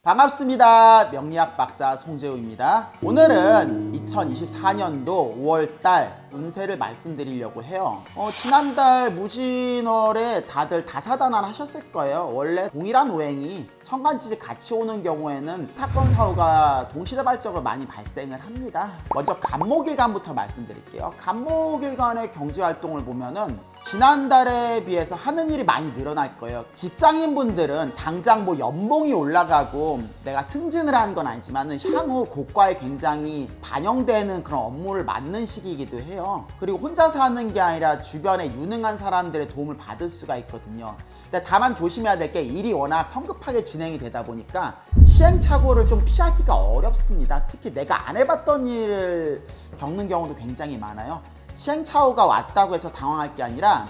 반갑습니다. 명리학 박사 송재우입니다. 오늘은 2024년도 5월달 운세를 말씀드리려고 해요. 지난달 무진월에 다들 다사다난 하셨을 거예요. 원래 동일한 오행이 천간지지 같이 오는 경우에는 사건 사고가 동시다발적으로 많이 발생을 합니다. 먼저 간목일간부터 말씀드릴게요. 간목일간의 경제활동을 보면은 지난달에 비해서 하는 일이 많이 늘어날 거예요. 직장인분들은 당장 뭐 연봉이 올라가고 내가 승진을 하는 건 아니지만 향후 고과에 굉장히 반영되는 그런 업무를 맡는 시기이기도 해요. 그리고 혼자 사는 게 아니라 주변에 유능한 사람들의 도움을 받을 수가 있거든요. 근데 다만 조심해야 될 게 일이 워낙 성급하게 진행이 되다 보니까 시행착오를 좀 피하기가 어렵습니다. 특히 내가 안 해봤던 일을 겪는 경우도 굉장히 많아요. 시행착오가 왔다고 해서 당황할 게 아니라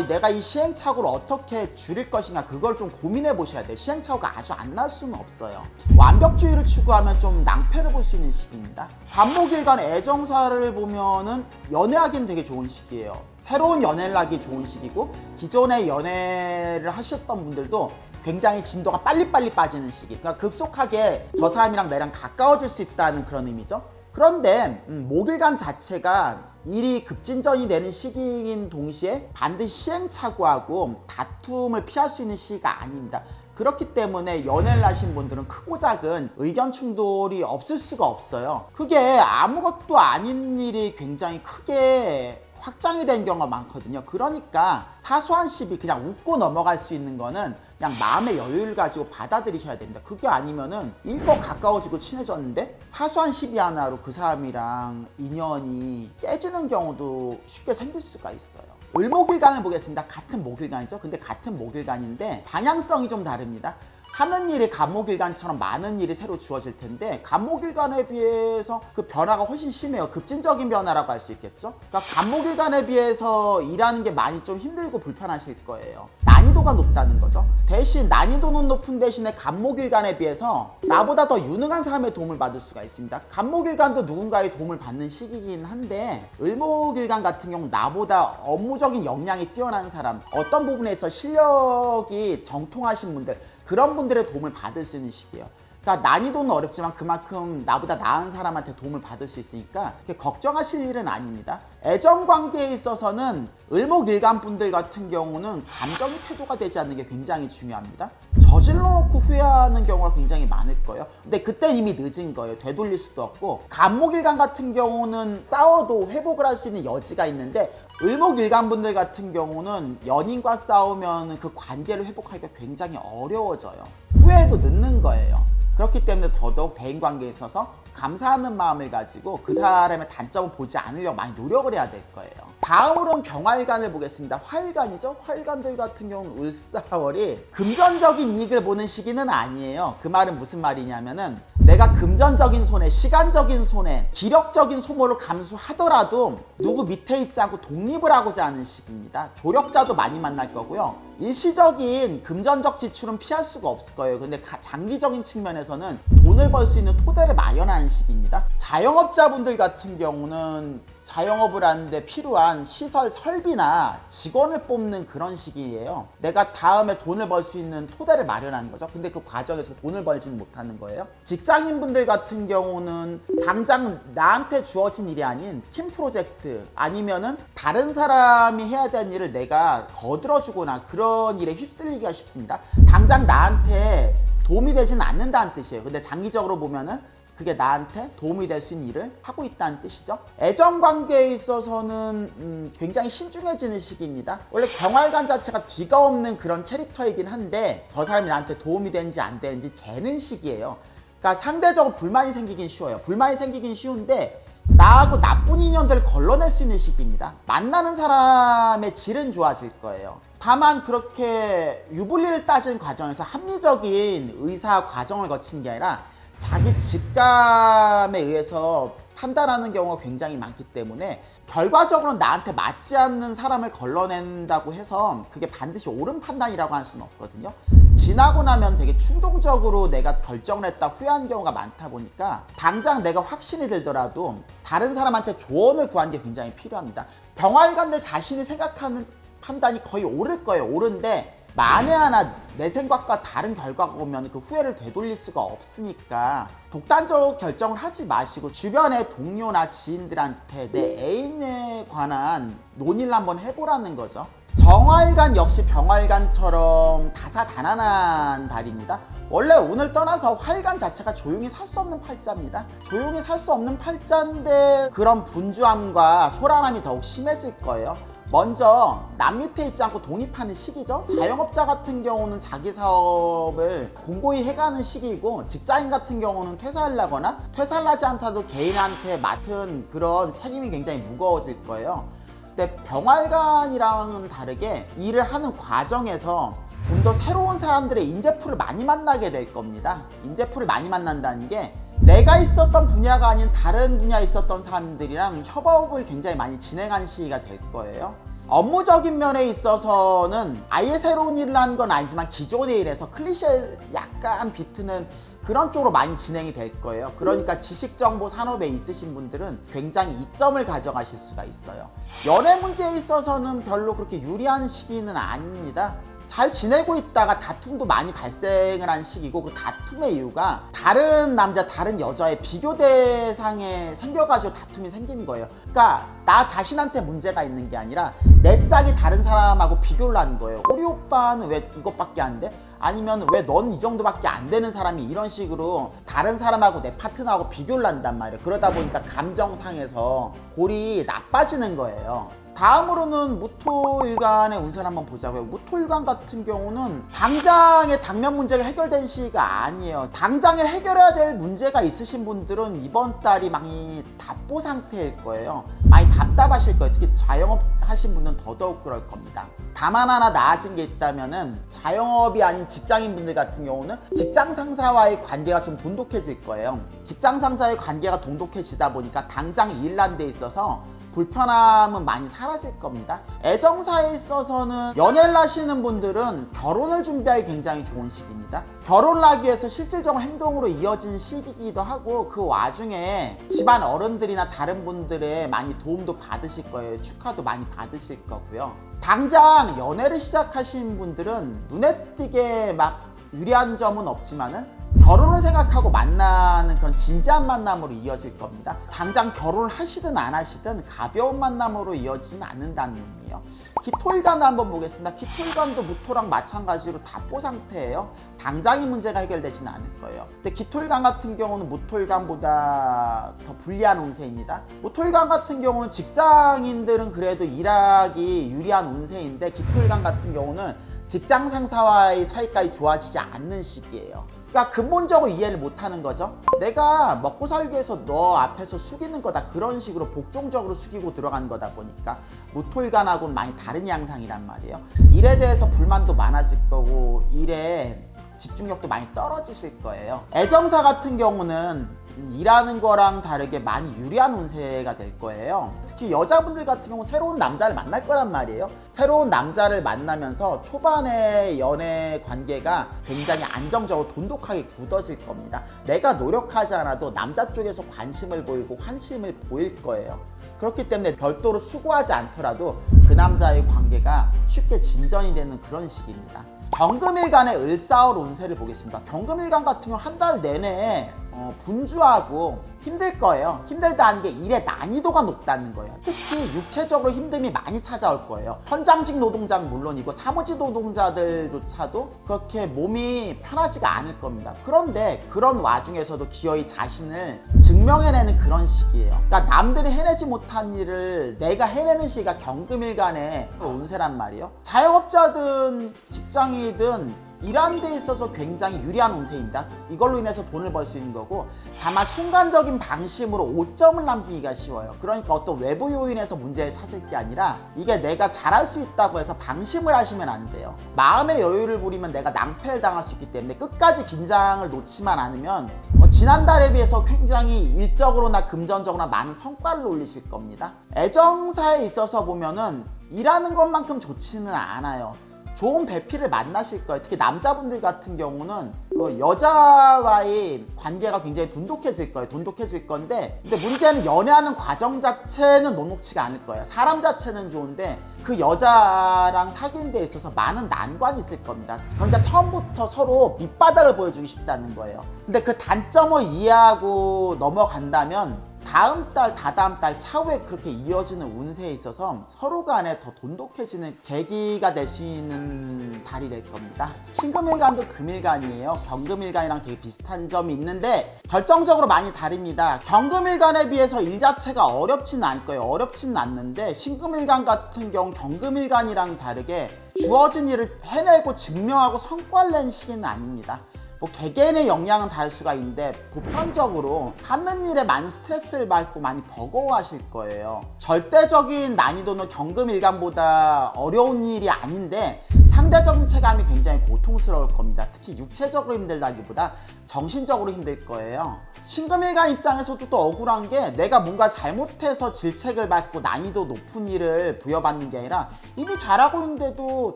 내가 이 시행착오를 어떻게 줄일 것인가 그걸 좀 고민해 보셔야 돼요. 시행착오가 아주 안 날 수는 없어요. 완벽주의를 추구하면 좀 낭패를 볼 수 있는 시기입니다. 간목일간 애정사를 보면은 연애하기는 되게 좋은 시기예요. 새로운 연애를 하기 좋은 시기고 기존의 연애를 하셨던 분들도 굉장히 진도가 빨리빨리 빠지는 시기. 그러니까 급속하게 저 사람이랑 나랑 가까워질 수 있다는 그런 의미죠. 그런데 목일간 자체가 일이 급진전이 되는 시기인 동시에 반드시 시행착오하고 다툼을 피할 수 있는 시기가 아닙니다. 그렇기 때문에 연애를 하신 분들은 크고 작은 의견 충돌이 없을 수가 없어요. 그게 아무것도 아닌 일이 굉장히 크게 확장이 된 경우가 많거든요. 그러니까 사소한 시비 그냥 웃고 넘어갈 수 있는 거는 그냥 마음의 여유를 가지고 받아들이셔야 됩니다. 그게 아니면은 일껏 가까워지고 친해졌는데 사소한 시비 하나로 그 사람이랑 인연이 깨지는 경우도 쉽게 생길 수가 있어요. 을목일간을 보겠습니다. 같은 목일간이죠. 근데 같은 목일간인데 방향성이 좀 다릅니다. 하는 일이 간목일간처럼 많은 일이 새로 주어질 텐데 간목일간에 비해서 그 변화가 훨씬 심해요. 급진적인 변화라고 할 수 있겠죠. 그러니까 간목일간에 비해서 일하는 게 많이 좀 힘들고 불편하실 거예요. 난이도가 높다는 거죠. 대신 난이도는 높은 대신에 간목일간에 비해서 나보다 더 유능한 사람의 도움을 받을 수가 있습니다. 간목일간도 누군가의 도움을 받는 시기이긴 한데 을목일간 같은 경우 나보다 업무적인 역량이 뛰어난 사람, 어떤 부분에서 실력이 정통하신 분들, 그런 분들의 도움을 받을 수 있는 시기예요. 그러니까 난이도는 어렵지만 그만큼 나보다 나은 사람한테 도움을 받을 수 있으니까 그렇게 걱정하실 일은 아닙니다. 애정관계에 있어서는 을목일간 분들 같은 경우는 감정이 태도가 되지 않는 게 굉장히 중요합니다. 저질러 놓고 후회하는 경우가 굉장히 많을 거예요. 근데 그땐 이미 늦은 거예요. 되돌릴 수도 없고 간목일간 같은 경우는 싸워도 회복을 할 수 있는 여지가 있는데 을목일간 분들 같은 경우는 연인과 싸우면 그 관계를 회복하기가 굉장히 어려워져요. 후회도 늦는 거예요. 그렇기 때문에 더더욱 대인관계에 있어서 감사하는 마음을 가지고 그 사람의 단점을 보지 않으려고 많이 노력을 해야 될 거예요. 다음으로는 병화일간을 보겠습니다. 화일간이죠. 화일간들 같은 경우는 을사월이 금전적인 이익을 보는 시기는 아니에요. 그 말은 무슨 말이냐면은 내가 금전적인 손해, 시간적인 손해, 기력적인 소모를 감수하더라도 누구 밑에 있지 않고 독립을 하고자 하는 시기입니다. 조력자도 많이 만날 거고요. 일시적인 금전적 지출은 피할 수가 없을 거예요. 근데 장기적인 측면에서는 돈을 벌 수 있는 토대를 마련하는 시기입니다. 자영업자분들 같은 경우는 자영업을 하는데 필요한 시설 설비나 직원을 뽑는 그런 시기예요. 내가 다음에 돈을 벌 수 있는 토대를 마련하는 거죠. 근데 그 과정에서 돈을 벌지는 못하는 거예요. 직장인분들 같은 경우는 당장 나한테 주어진 일이 아닌 팀 프로젝트 아니면은 다른 사람이 해야 되는 일을 내가 거들어주거나 그런 일에 휩쓸리기가 쉽습니다. 당장 나한테 도움이 되지는 않는다는 뜻이에요. 근데 장기적으로 보면은 그게 나한테 도움이 될 수 있는 일을 하고 있다는 뜻이죠. 애정관계에 있어서는 굉장히 신중해지는 시기입니다. 원래 병화일간 자체가 뒤가 없는 그런 캐릭터이긴 한데 저 사람이 나한테 도움이 되는지 안 되는지 재는 시기예요. 그러니까 상대적으로 불만이 생기긴 쉬워요. 불만이 생기긴 쉬운데 나하고 나쁜 인연들을 걸러낼 수 있는 시기입니다. 만나는 사람의 질은 좋아질 거예요. 다만 그렇게 유불리를 따지는 과정에서 합리적인 의사 과정을 거치는 게 아니라 자기 직감에 의해서 판단하는 경우가 굉장히 많기 때문에 결과적으로는 나한테 맞지 않는 사람을 걸러낸다고 해서 그게 반드시 옳은 판단이라고 할 수는 없거든요. 지나고 나면 되게 충동적으로 내가 결정을 했다 후회한 경우가 많다 보니까 당장 내가 확신이 들더라도 다른 사람한테 조언을 구하는 게 굉장히 필요합니다. 병화일간들 자신이 생각하는 판단이 거의 옳을 거예요. 옳은데 만에 하나 내 생각과 다른 결과가 오면 그 후회를 되돌릴 수가 없으니까 독단적으로 결정을 하지 마시고 주변의 동료나 지인들한테 내 애인에 관한 논의를 한번 해보라는 거죠. 정화일간 역시 병화일간처럼 다사다난한 달입니다. 원래 운을 떠나서 화일간 자체가 조용히 살 수 없는 팔자입니다. 조용히 살 수 없는 팔자인데 그런 분주함과 소란함이 더욱 심해질 거예요. 먼저 남 밑에 있지 않고 독립하는 시기죠. 자영업자 같은 경우는 자기 사업을 공고히 해가는 시기이고, 직장인 같은 경우는 퇴사를 하거나 퇴사를 하지 않더라도 개인한테 맡은 그런 책임이 굉장히 무거워질 거예요. 근데 병활간이랑은 다르게 일을 하는 과정에서 좀 더 새로운 사람들의 인재풀을 많이 만나게 될 겁니다. 인재풀을 많이 만난다는 게 내가 있었던 분야가 아닌 다른 분야에 있었던 사람들이랑 협업을 굉장히 많이 진행하는 시기가 될 거예요. 업무적인 면에 있어서는 아예 새로운 일을 하는 건 아니지만 기존의 일에서 클리셰 약간 비트는 그런 쪽으로 많이 진행이 될 거예요. 그러니까 지식정보 산업에 있으신 분들은 굉장히 이점을 가져가실 수가 있어요. 연애 문제에 있어서는 별로 그렇게 유리한 시기는 아닙니다. 잘 지내고 있다가 다툼도 많이 발생을 한 시기고, 그 다툼의 이유가 다른 남자 다른 여자의 비교 대상에 생겨가지고 다툼이 생기는 거예요. 그러니까 나 자신한테 문제가 있는 게 아니라 내 짝이 다른 사람하고 비교를 하는 거예요. 우리 오빠는 왜 이것밖에 안 돼? 아니면 왜 넌 이 정도밖에 안 되는 사람이, 이런 식으로 다른 사람하고 내 파트너하고 비교를 한단 말이에요. 그러다 보니까 감정상에서 골이 나빠지는 거예요. 다음으로는 무토일간의 운세를 한번 보자고요. 무토일간 같은 경우는 당장의 당면 문제가 해결된 시기가 아니에요. 당장에 해결해야 될 문제가 있으신 분들은 이번 달이 많이 답보 상태일 거예요. 많이 답답하실 거예요. 특히 자영업 하신 분은 더더욱 그럴 겁니다. 다만 하나 나아진 게 있다면은, 자영업이 아닌 직장인 분들 같은 경우는 직장 상사와의 관계가 좀 돈독해질 거예요. 직장 상사의 관계가 돈독해지다 보니까 당장 일하는 데 있어서 불편함은 많이 사라질 겁니다. 애정사에 있어서는 연애를 하시는 분들은 결혼을 준비하기 굉장히 좋은 시기입니다. 결혼을 하기 위해서 실질적인 행동으로 이어진 시기이기도 하고, 그 와중에 집안 어른들이나 다른 분들의 많이 도움도 받으실 거예요. 축하도 많이 받으실 거고요. 당장 연애를 시작하신 분들은 눈에 띄게 막 유리한 점은 없지만은 결혼을 생각하고 만나는 그런 진지한 만남으로 이어질 겁니다. 당장 결혼을 하시든 안 하시든 가벼운 만남으로 이어지지는 않는다는 의미예요. 기토일간을 한번 보겠습니다. 기토일간도 무토랑 마찬가지로 답보 상태예요. 당장의 문제가 해결되지는 않을 거예요. 근데 기토일간 같은 경우는 무토일간보다 더 불리한 운세입니다. 무토일간 같은 경우는 직장인들은 그래도 일하기 유리한 운세인데, 기토일간 같은 경우는 직장 상사와의 사이까지 좋아지지 않는 시기예요. 그러니까 근본적으로 이해를 못하는 거죠. 내가 먹고 살기 위해서 너 앞에서 숙이는 거다, 그런 식으로 복종적으로 숙이고 들어간 거다 보니까 무토일간하고는 많이 다른 양상이란 말이에요. 일에 대해서 불만도 많아질 거고, 일에 집중력도 많이 떨어지실 거예요. 애정사 같은 경우는 일하는 거랑 다르게 많이 유리한 운세가 될 거예요. 특히 여자분들 같은 경우 새로운 남자를 만날 거란 말이에요. 새로운 남자를 만나면서 초반에 연애 관계가 굉장히 안정적으로 돈독하게 굳어질 겁니다. 내가 노력하지 않아도 남자 쪽에서 관심을 보이고 환심을 보일 거예요. 그렇기 때문에 별도로 수고하지 않더라도 그 남자의 관계가 쉽게 진전이 되는 그런 시기입니다. 경금일간의 을사월 운세를 보겠습니다. 경금일간 같은 경우 한 달 내내 분주하고 힘들 거예요. 힘들다는 게 일의 난이도가 높다는 거예요. 특히 육체적으로 힘듦이 많이 찾아올 거예요. 현장직 노동자는 물론이고 사무직 노동자들조차도 그렇게 몸이 편하지가 않을 겁니다. 그런데 그런 와중에서도 기어이 자신을 증명해내는 그런 시기예요. 그러니까 남들이 해내지 못한 일을 내가 해내는 시기가 경금일간의 운세란 말이에요. 자영업자든 직장이든 일하는 데 있어서 굉장히 유리한 운세입니다. 이걸로 인해서 돈을 벌 수 있는 거고, 다만 순간적인 방심으로 오점을 남기기가 쉬워요. 그러니까 어떤 외부 요인에서 문제를 찾을 게 아니라 이게 내가 잘할 수 있다고 해서 방심을 하시면 안 돼요. 마음의 여유를 부리면 내가 낭패를 당할 수 있기 때문에 끝까지 긴장을 놓지만 않으면 지난달에 비해서 굉장히 일적으로나 금전적으로나 많은 성과를 올리실 겁니다. 애정사에 있어서 보면은 일하는 것만큼 좋지는 않아요. 좋은 배필을 만나실 거예요. 특히 남자분들 같은 경우는 여자와의 관계가 굉장히 돈독해질 거예요. 돈독해질 건데, 근데 문제는 연애하는 과정 자체는 녹록치가 않을 거예요. 사람 자체는 좋은데 그 여자랑 사귄 데 있어서 많은 난관이 있을 겁니다. 그러니까 처음부터 서로 밑바닥을 보여주기 쉽다는 거예요. 근데 그 단점을 이해하고 넘어간다면 다음 달, 다다음 달 차후에 그렇게 이어지는 운세에 있어서 서로 간에 더 돈독해지는 계기가 될 수 있는 달이 될 겁니다. 신금일간도 금일간이에요. 경금일간이랑 되게 비슷한 점이 있는데 결정적으로 많이 다릅니다. 경금일간에 비해서 일 자체가 어렵지는 않을 거예요. 어렵지는 않는데 신금일간 같은 경우 경금일간이랑 다르게 주어진 일을 해내고 증명하고 성과를 낸 시기는 아닙니다. 뭐 개개인의 역량은 다를 수가 있는데 보편적으로 하는 일에 많은 스트레스를 받고 많이 버거워하실 거예요. 절대적인 난이도는 경금일간보다 어려운 일이 아닌데 상대적인 체감이 굉장히 고통스러울 겁니다. 특히 육체적으로 힘들다기보다 정신적으로 힘들 거예요. 신금일간 입장에서도 또 억울한 게 내가 뭔가 잘못해서 질책을 받고 난이도 높은 일을 부여받는 게 아니라 이미 잘하고 있는데도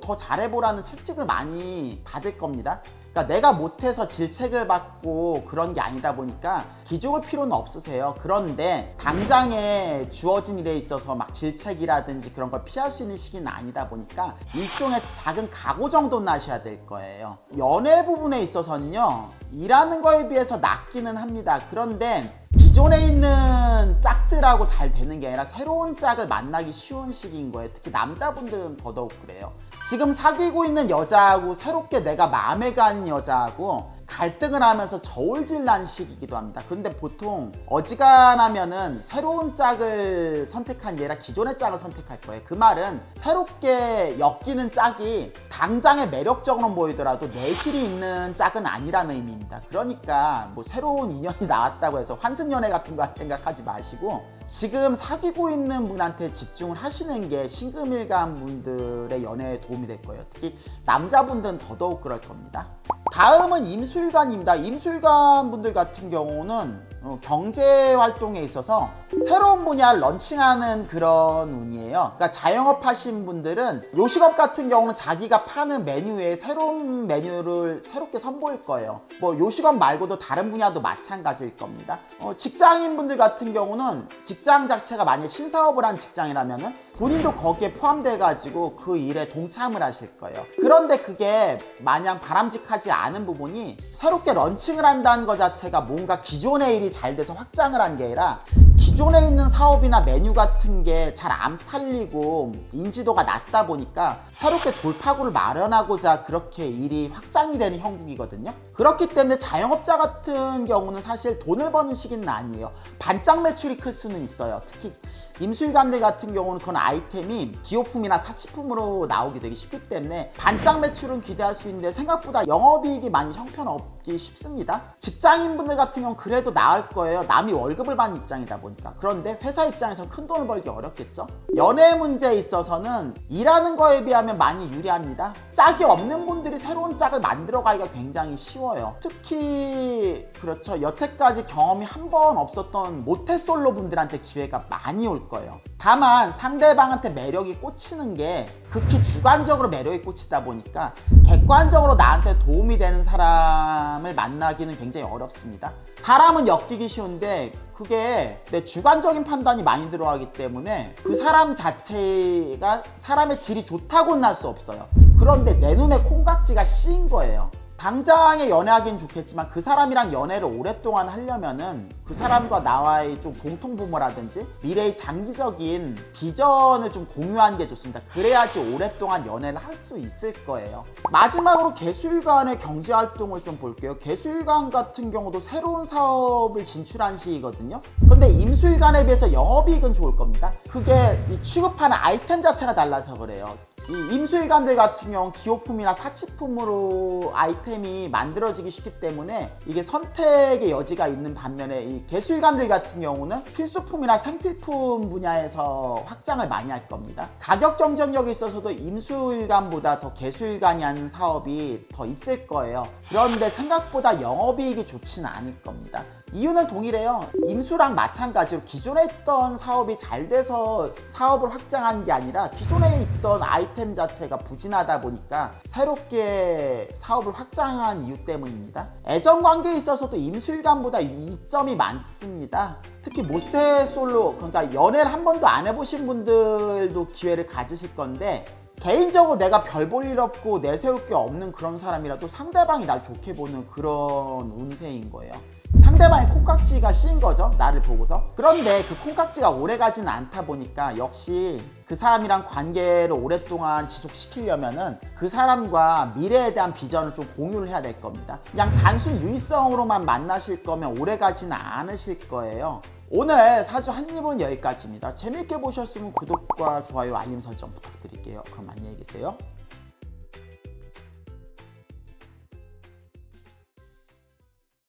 더 잘해보라는 채찍을 많이 받을 겁니다. 그러니까 내가 못해서 질책을 받고 그런 게 아니다 보니까 기죽을 필요는 없으세요. 그런데 당장에 주어진 일에 있어서 막 질책이라든지 그런 걸 피할 수 있는 시기는 아니다 보니까 일종의 작은 각오 정도는 하셔야 될 거예요. 연애 부분에 있어서는요, 일하는 거에 비해서 낫기는 합니다. 그런데 기존에 있는 짝들하고 잘 되는 게 아니라 새로운 짝을 만나기 쉬운 시기인 거예요. 특히 남자분들은 더더욱 그래요. 지금 사귀고 있는 여자하고 새롭게 내가 마음에 간 여자하고 갈등을 하면서 저울질 나는 시기이기도 합니다. 그런데 보통 어지간하면은 새로운 짝을 선택한 게 아니라 기존의 짝을 선택할 거예요. 그 말은 새롭게 엮이는 짝이 당장에 매력적으로 보이더라도 내실이 있는 짝은 아니라는 의미입니다. 그러니까 뭐 새로운 인연이 나왔다고 해서 환승연애 같은 거 생각하지 마시고 지금 사귀고 있는 분한테 집중을 하시는 게 신금일간 분들의 연애에 도움이 될 거예요. 특히 남자분들은 더더욱 그럴 겁니다. 다음은 임수일간입니다. 임수일간 분들 같은 경우는 경제 활동에 있어서 새로운 분야를 런칭하는 그런 운이에요. 그러니까 자영업 하신 분들은 요식업 같은 경우는 자기가 파는 메뉴 외에 새로운 메뉴를 새롭게 선보일 거예요. 뭐 요식업 말고도 다른 분야도 마찬가지일 겁니다. 직장인 분들 같은 경우는 직장 자체가 만약 신사업을 한 직장이라면은 본인도 거기에 포함돼 가지고 그 일에 동참을 하실 거예요. 그런데 그게 마냥 바람직하지 않은 부분이 새롭게 런칭을 한다는 것 자체가 뭔가 기존의 일이 잘 돼서 확장을 한 게 아니라 기존에 있는 사업이나 메뉴 같은 게 잘 안 팔리고 인지도가 낮다 보니까 새롭게 돌파구를 마련하고자 그렇게 일이 확장이 되는 형국이거든요. 그렇기 때문에 자영업자 같은 경우는 사실 돈을 버는 시기는 아니에요. 반짝 매출이 클 수는 있어요. 특히 임수일간들 같은 경우는 그건 아이템이 기호품이나 사치품으로 나오기 되게 쉽기 때문에 반짝 매출은 기대할 수 있는데 생각보다 영업이익이 많이 형편없기 쉽습니다. 직장인분들 같은 경우는 그래도 나을 거예요. 남이 월급을 받는 입장이다 보니까. 그런데 회사 입장에서 큰 돈을 벌기 어렵겠죠. 연애 문제에 있어서는 일하는 거에 비하면 많이 유리합니다. 짝이 없는 분들이 새로운 짝을 만들어가기가 굉장히 쉬워요. 특히 그렇죠, 여태까지 경험이 한 번 없었던 모태솔로 분들한테 기회가 많이 올 거예요. 다만 상대방한테 매력이 꽂히는 게 극히 주관적으로 매력이 꽂히다 보니까 객관적으로 나한테 도움이 되는 사람을 만나기는 굉장히 어렵습니다. 사람은 엮이기 쉬운데 그게 내 주관적인 판단이 많이 들어가기 때문에 그 사람 자체가 사람의 질이 좋다고는 할 수 없어요. 그런데 내 눈에 콩깍지가 씌인 거예요. 당장에 연애하긴 좋겠지만 그 사람이랑 연애를 오랫동안 하려면은 그 사람과 나와의 좀 공통분모라든지 미래의 장기적인 비전을 좀 공유하는 게 좋습니다. 그래야지 오랫동안 연애를 할 수 있을 거예요. 마지막으로 개수일간의 경제활동을 좀 볼게요. 개수일간 같은 경우도 새로운 사업을 진출한 시기거든요. 근데 임수일간에 비해서 영업이익은 좋을 겁니다. 그게 이 취급하는 아이템 자체가 달라서 그래요. 이 임수일간들 같은 경우 기호품이나 사치품으로 아이템이 만들어지기 쉽기 때문에 이게 선택의 여지가 있는 반면에 이 개수일간들 같은 경우는 필수품이나 생필품 분야에서 확장을 많이 할 겁니다. 가격 경쟁력에 있어서도 임수일간보다 더 개수일간이 하는 사업이 더 있을 거예요. 그런데 생각보다 영업이익이 좋지는 않을 겁니다. 이유는 동일해요. 임수랑 마찬가지로 기존에 있던 사업이 잘 돼서 사업을 확장한 게 아니라 기존에 있던 아이템 아이템 자체가 부진하다 보니까 새롭게 사업을 확장한 이유 때문입니다. 애정 관계에 있어서도 임술관보다 이점이 많습니다. 특히 모태솔로, 그러니까 연애를 한 번도 안 해보신 분들도 기회를 가지실 건데, 개인적으로 내가 별 볼 일 없고 내세울 게 없는 그런 사람이라도 상대방이 날 좋게 보는 그런 운세인 거예요. 상대방의 콩깍지가 씌인 거죠, 나를 보고서. 그런데 그 콩깍지가 오래가지는 않다 보니까 역시 그 사람이랑 관계를 오랫동안 지속시키려면은 그 사람과 미래에 대한 비전을 좀 공유를 해야 될 겁니다. 그냥 단순 유의성으로만 만나실 거면 오래가지는 않으실 거예요. 오늘 사주 한입은 여기까지입니다. 재밌게 보셨으면 구독과 좋아요, 알림 설정 부탁드릴게요. 그럼 안녕히 계세요.